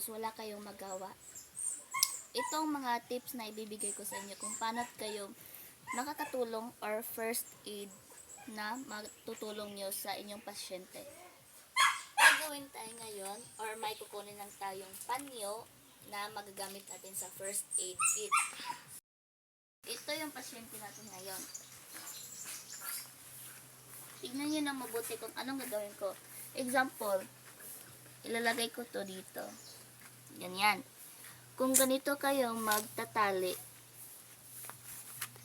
tapos wala kayong magawa. Itong mga tips na ibibigay ko sa inyo kung paano kayo makakatulong or first aid na matutulong nyo sa inyong pasyente. Gagawin tayo ngayon or may kukunin lang tayong panyo na magagamit natin sa first aid kit. Ito yung pasyente natin ngayon. Tignan nyo na mabuti kung anong gagawin ko. Example, ilalagay ko to dito. Ganyan. Kung ganito kayo magtatali,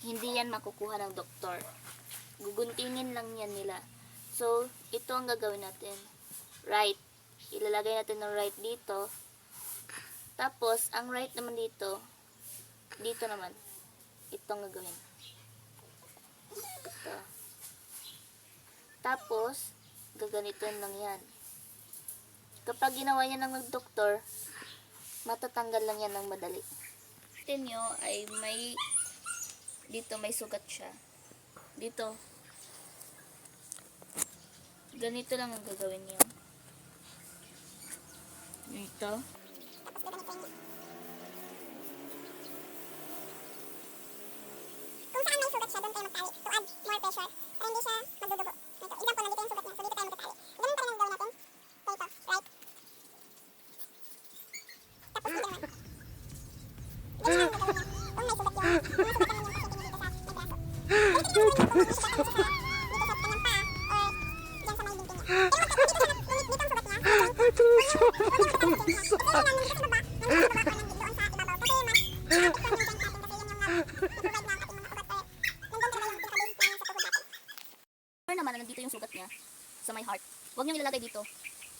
hindi yan makukuha ng doktor. Guguntingin lang yan nila. So, ito ang gagawin natin. Right. Ilalagay natin ng right dito. Tapos, ang right naman dito, dito naman. Ito ang gagawin. Ito. Tapos, gaganitin lang yan. Kapag ginawa yan ng doktor, matatanggal lang yan ng madali. Ito nyo ay dito may sugat siya. Dito. Ganito lang ang gagawin niyo. Dito. Kung saan may sugat siya, doon tayo magtali. To add more pressure. Para hindi siya magdudugo. Ito. Example, nandito yung sugat niya. So, dito tayo magtatali. Ganun pa rin ang gawin natin. Dito. Right. Tapos dito naman. Ganun ang gagawin niya. Kung may sugat yung sugat naman yung pasyente dito sa may braso. Ganito din ang gawin niya kung may sugatan siya dito sa kanyang paa or dyan sa may binti niya. Pero dito ang sugat niya. Dito ang sugat niya. Naman nandito yung sugat niya sa may heart. Huwag niyo ilalagay dito.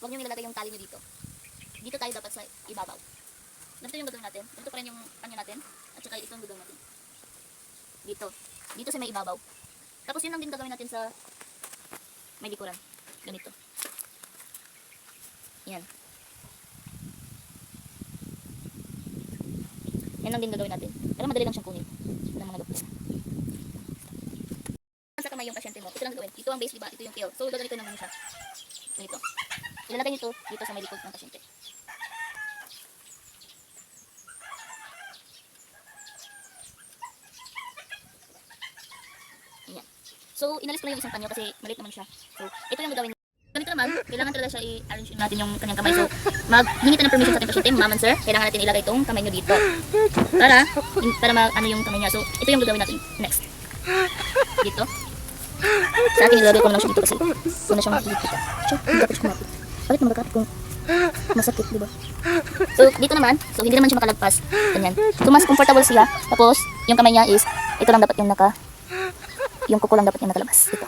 Huwag niyo ilalagay yung tali niyo dito. Dito tayo dapat sa ibabaw. Ganito yung gagawin natin. Ganito pa rin yung panyo natin. At saka ito yung gagawin natin. Dito. Dito sa may ibabaw. Tapos yun lang din gagawin natin sa may likuran. Ganito. Yan. Yan lang din gagawin natin. Pero madali lang siyang kunin ng mga doktor. Sa kamay yung pasyente mo, ito lang gawin. Ito ang base, diba? Ito yung kill. So, gaganito naman siya. Ganito. Ilalagay nito dito sa may likod ng pasyente. Ayan. So, inalis ko na yung isang panyo kasi maliit naman siya. So, ito yung gagawin. Ganito naman, kailangan talaga siya i-arrange natin yung kanyang kamay. So, maghingi tayo ng permission sa ating pasyente. Ma'am and sir, kailangan natin ilagay itong kamay nyo dito. Para ano yung kamay niya. So, ito yung gagawin natin. Next. Dito. Sa akin, ilalagay ko lang siya dito kasi una siyang makikita. Siya, hindi dapat siya kumapit. Bakit naman magkapit kung masakit, diba? So, dito naman, so hindi naman siya makalagpas. Ganyan. So, mas comfortable siya. Tapos, yung kamay niya is, ito lang dapat yung kuko lang dapat yung nakalabas. Ito.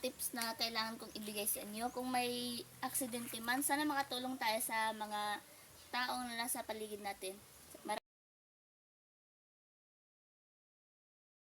Tips na kailangan kong ibigay sa inyo. Kung may aksidente man, sana makatulong tayo sa mga taong nasa paligid natin.